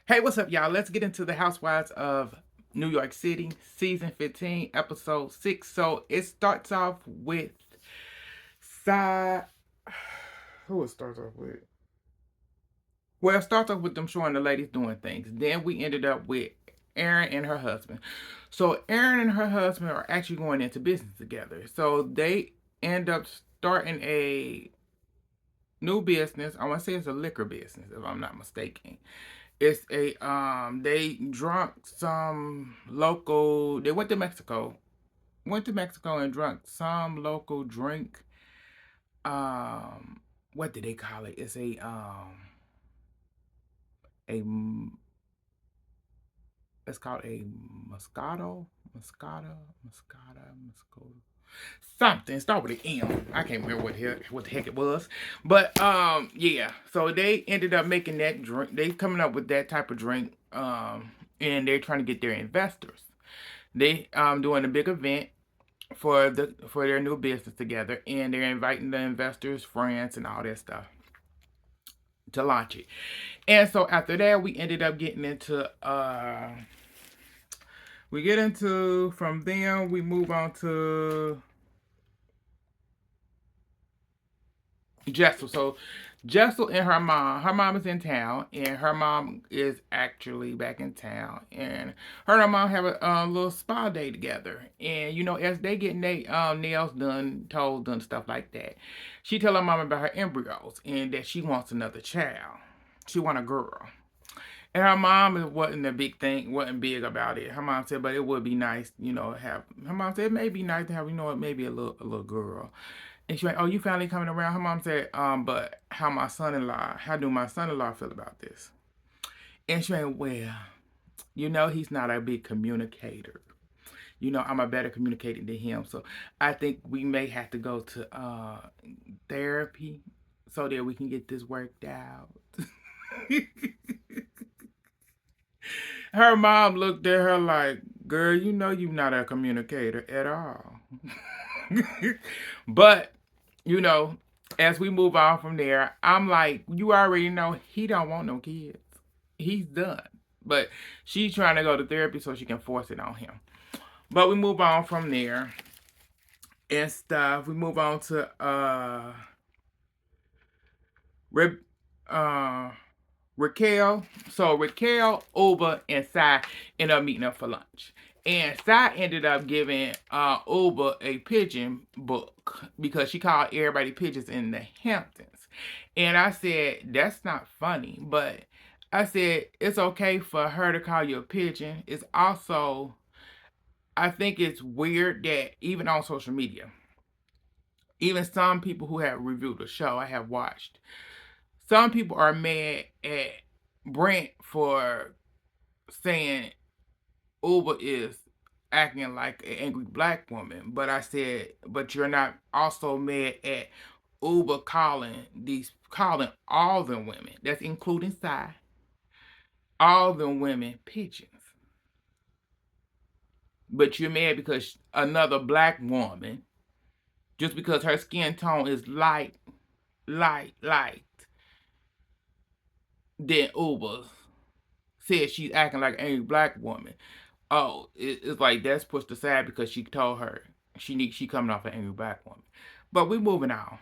Hey, what's up, y'all? Let's get into the Housewives of New York City, season 15, episode 6. So it starts off with Side. Who it starts off with? Well, it starts off with them showing the ladies doing things. Then we ended up with Erin and her husband. So Erin and her husband are actually going into business together. So they end up starting a new business. I want to say it's a liquor business, if I'm not mistaken. It's a they drunk some local, they went to Mexico and drunk some local drink. Um what did they call it? It's a it's called a Moscato, something start with an M. I can't remember what the heck it was, but yeah. So they ended up making that drink. They coming up with that type of drink, and they're trying to get their investors. They doing a big event for their new business together, and they're inviting the investors, friends, and all that stuff to launch it. And so after that, we ended up getting into we get into from them we move on to Jessel. So Jessel and her mom is in town, and her mom is actually back in town, and her and her mom have a little spa day together. And you know, as they getting their nails done, toes done, stuff like that, she tell her mom about her embryos and that she wants another child. She want a girl. And her mom wasn't a big thing, wasn't big about it. Her mom said, but it would be nice, you know, have. Her mom said it may be nice to have, you know, maybe a little girl. And she went, "Oh, you finally coming around?" Her mom said, but how do my son-in-law feel about this?" And she went, "Well, you know, he's not a big communicator. You know, I'm a better communicator than him. So I think we may have to go to therapy so that we can get this worked out." Her mom looked at her like, "Girl, you know you're not a communicator at all." But, you know, as we move on from there, I'm like, you already know he don't want no kids. He's done. But she's trying to go to therapy so she can force it on him. But we move on from there and stuff. We move on to Rib uh Raquel. So Raquel, Uba, and Sai end up meeting up for lunch. And Sai ended up giving Uba a pigeon book because she called everybody pigeons in the Hamptons. And I said, that's not funny, but I said, it's okay for her to call you a pigeon. It's also, I think it's weird that even on social media, even some people who have reviewed the show I have watched, some people are mad at Brent for saying Uber is acting like an angry black woman. But I said, but you're not also mad at Uber calling all the women, that's including Sai, all the women pigeons. But you're mad because another black woman, just because her skin tone is light, then Uber said she's acting like an angry black woman. Oh, it's like that's pushed aside because she told her she coming off an angry black woman. But we moving on.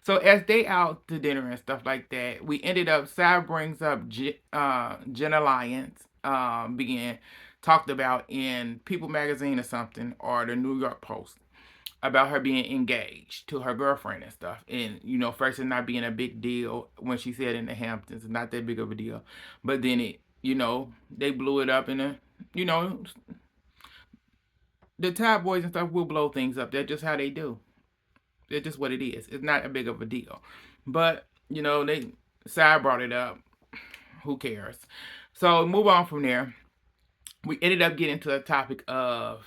So as they out to dinner and stuff like that, we ended up. Sal brings up Jen Alliance, being talked about in People Magazine or something, or the New York Post, about her being engaged to her girlfriend and stuff. And you know, first it not being a big deal when she said in the Hamptons, it's not that big of a deal. But then it, you know, they blew it up in a, you know, the tabloids and stuff will blow things up. That's just how they do. It's just what it is. It's not a big of a deal. But, you know, they side brought it up. Who cares? So move on from there. We ended up getting to the topic of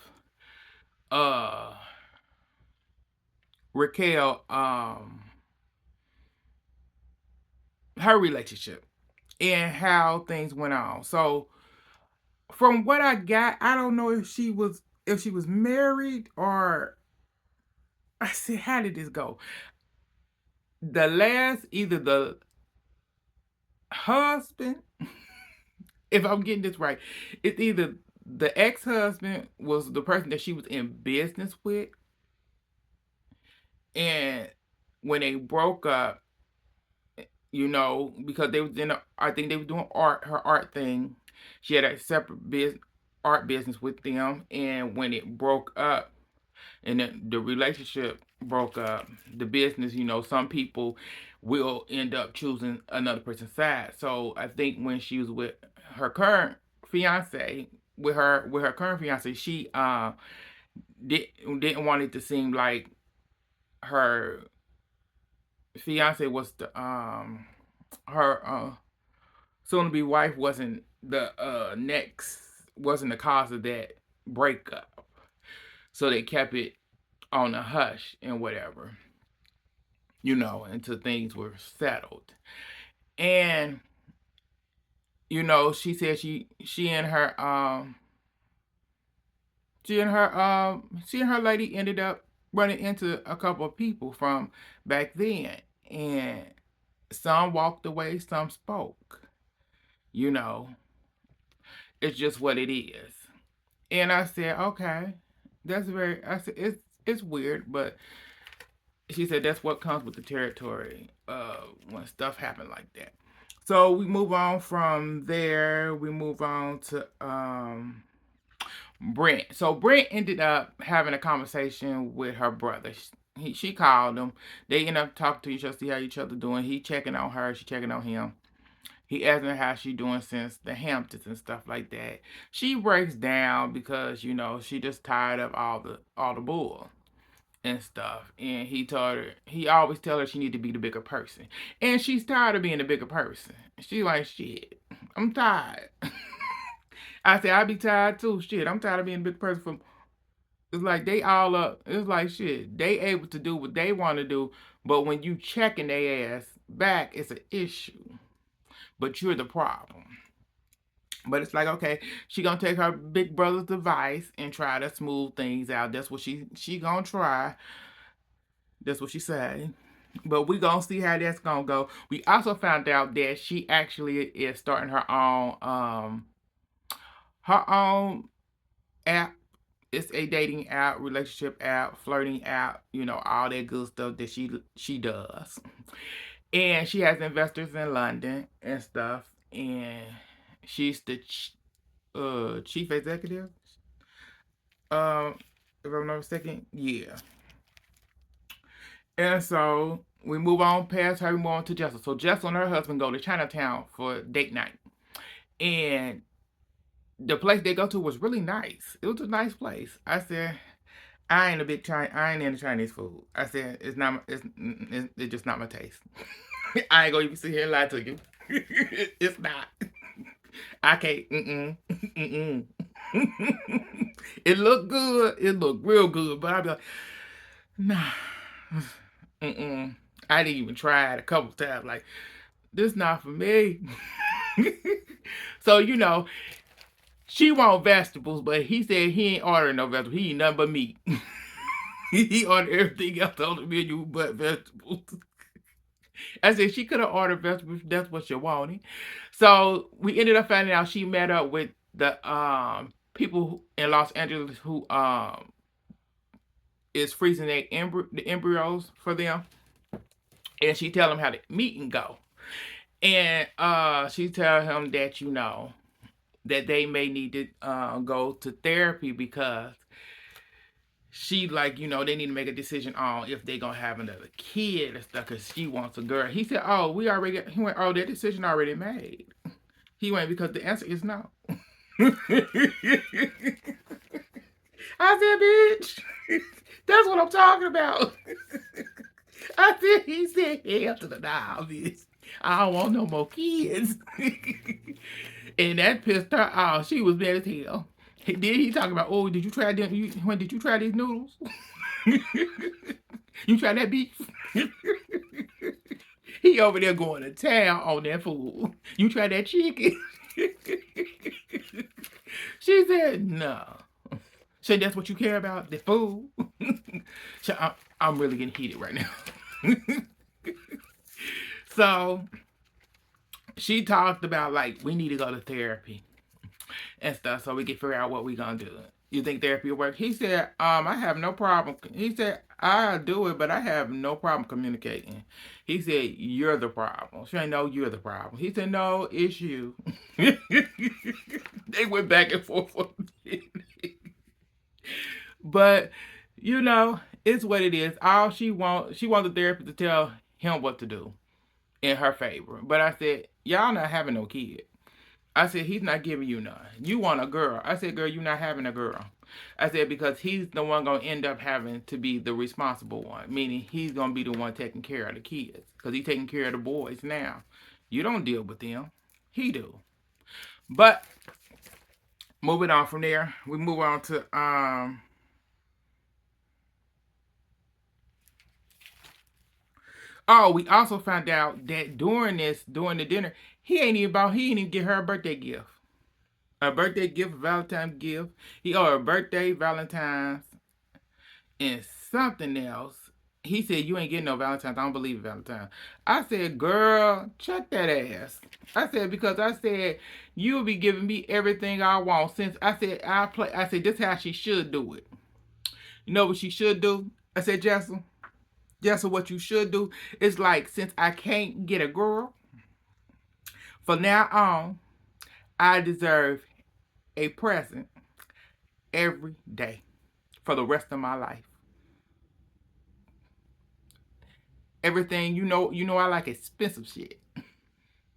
uh Raquel, her relationship and how things went on. So from what I got, I don't know if she was married or I said, how did this go? The last, either the husband if I'm getting this right, it's either the ex-husband was the person that she was in business with, and when they broke up, because they was I think they was doing her art thing. She had a separate art business with them, and when it broke up, and the relationship broke up, the business, some people will end up choosing another person's side. So I think when she was with her current fiance, with her current fiance, she didn't want it to seem like her fiance was her soon to be wife wasn't the cause of that breakup. So they kept it on a hush and whatever, until things were settled. And she said she and her lady ended up running into a couple of people from back then, and some walked away, some spoke. You know, it's just what it is. And I said, okay, I said, it's weird, but she said that's what comes with the territory when stuff happen like that. So we move on from there. We move on to Brent. So Brent ended up having a conversation with her brother. She called him. They ended up talking to each other, see how each other doing. He checking on her. She checking on him. He asking her how she doing since the Hamptons and stuff like that. She breaks down because she just tired of all the bull and stuff. And he always tell her she need to be the bigger person. And she's tired of being the bigger person. She like, shit, I'm tired. I said, I be tired too. Shit, I'm tired of being a big person from. It's like they all up. It's like shit. They able to do what they want to do, but when you checking their ass back, it's an issue. But you're the problem. But it's like, okay, she gonna take her big brother's advice and try to smooth things out. That's what she gonna try. That's what she said. But we gonna see how that's gonna go. We also found out that she actually is starting her own app. It's a dating app, relationship app, flirting app, all that good stuff that she does. And she has investors in London and stuff. And she's the chief executive. If I'm not mistaken, yeah. And so we move on past her, we move on to Jessel. So Jessel and her husband go to Chinatown for date night. And the place they go to was really nice. It was a nice place. I said, I ain't into Chinese food. I said, it's just not my taste. I ain't gonna even sit here and lie to you. It's not. I can't. It looked good. It looked real good, but I'd be like, nah. I didn't even try it a couple times. Like, this not for me. So she want vegetables, but he said he ain't ordering no vegetables. He eat nothing but meat. He ordered everything else on the menu but vegetables. I said she could have ordered vegetables if that's what she wanted. So we ended up finding out she met up with the people in Los Angeles who is freezing the embryos for them, and she tell them how the meeting go. And she tell him that that they may need to go to therapy because she they need to make a decision on if they gonna have another kid and stuff because she wants a girl. He said, oh, he went, oh, that decision already made. He went because the answer is no. I said, bitch, that's what I'm talking about. He said, hell to the nah, bitch. I don't want no more kids. And that pissed her off. She was mad as hell. Then he talking about, oh, did you try them? When did you try these noodles? You try that beef? He over there going to town on that food. You try that chicken? She said, no. So that's what you care about? The food? So I'm really getting heated right now. So she talked about like we need to go to therapy and stuff so we can figure out what we gonna do. You think therapy will work? He said, I have no problem. He said, I'll do it, but I have no problem communicating. He said, you're the problem. She ain't know you're the problem. He said, no, it's you. They went back and forth. But, you know, it's what it is. All she wants the therapist to tell him what to do in her favor. But I said, y'all not having no kid. I said, he's not giving you none. You want a girl. I said, girl, you're not having a girl. I said, because he's the one going to end up having to be the responsible one, meaning he's going to be the one taking care of the kids because he's taking care of the boys now. You don't deal with them. He do. But moving on from there, we move on to oh, we also found out that during the dinner, he ain't even get her a birthday gift. A birthday gift, Valentine's gift. He owed her birthday, Valentine's, and something else. He said, you ain't getting no Valentine's. I don't believe in Valentine's. I said, girl, check that ass. I said, because I said, you'll be giving me everything I want. Since I said, I said, this is how she should do it. You know what she should do? I said, Jessel, what you should do is like, since I can't get a girl, from now on, I deserve a present every day for the rest of my life. Everything I like expensive shit,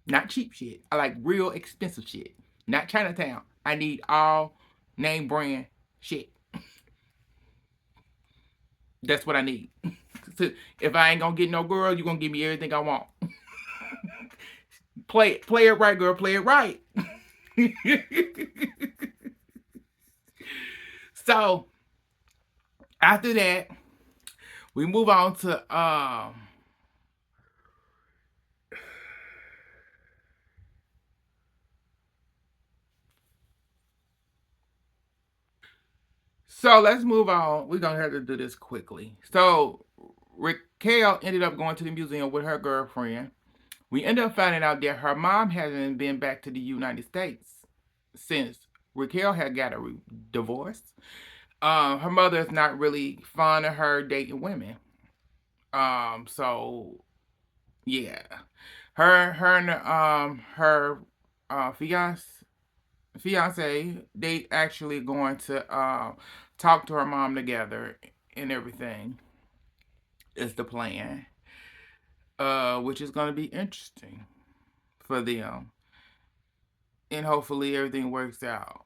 not cheap shit. I like real expensive shit, not Chinatown. I need all name brand shit. That's what I need. So if I ain't gonna get no girl, you gonna give me everything I want. Play it right, girl. Play it right. So after that, we move on to so let's move on. We're gonna have to do this quickly. So Raquel ended up going to the museum with her girlfriend. We ended up finding out that her mom hasn't been back to the United States since Raquel had got a divorce. Her mother is not really fond of her dating women. So yeah, her and her fiance, they actually going to talk to her mom together and everything is the plan, which is going to be interesting for them, and hopefully everything works out.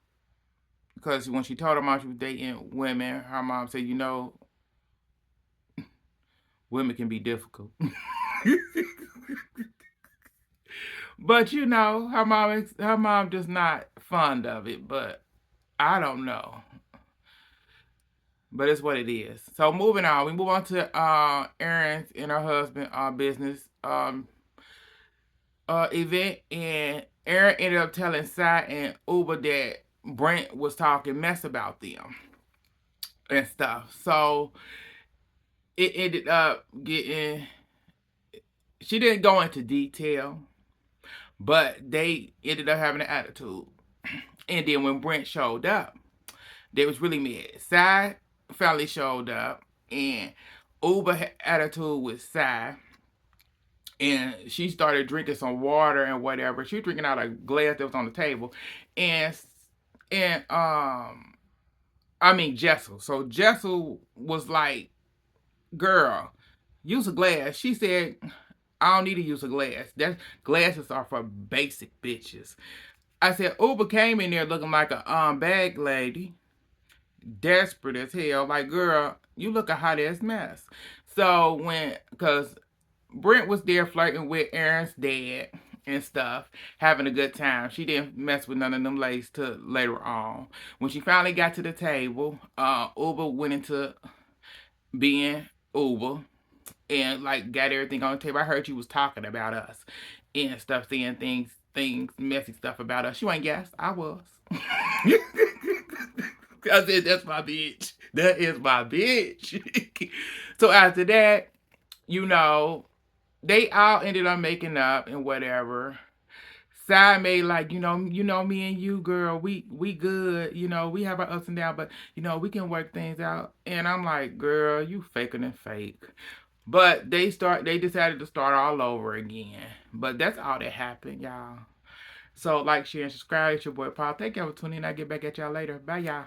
Because when she told her mom she was dating women, her mom said, women can be difficult. But her mom just not fond of it. But I don't know. But it's what it is. So moving on, we move on to Aaron's and her husband business event, and Aaron ended up telling Sai and Uber that Brent was talking mess about them and stuff. So it ended up getting. She didn't go into detail, but they ended up having an attitude. And then when Brent showed up, they was really mad. Sai finally showed up, and Uber had attitude with Sai, and she started drinking some water and whatever. She was drinking out a glass that was on the table, and Jessel. So Jessel was like, "Girl, use a glass." She said, "I don't need to use a glass. That glasses are for basic bitches." I said, Uber came in there looking like a bag lady, desperate as hell. Like, girl, you look a hot ass mess. So cause Brent was there flirting with Aaron's dad and stuff, having a good time. She didn't mess with none of them ladies till later on. When she finally got to the table, Uber went into being Uber and like got everything on the table. I heard you was talking about us and stuff, saying things, messy stuff about us. You ain't guessed. I was. I said, that's my bitch. That is my bitch. So after that, they all ended up making up and whatever. Side made like, me and you, girl, we good. We have our ups and downs, but we can work things out. And I'm like, girl, you faker than fake. But they decided to start all over again. But that's all that happened, y'all. So like, share, and subscribe. It's your boy Paul. Thank y'all for tuning in. I'll get back at y'all later. Bye, y'all.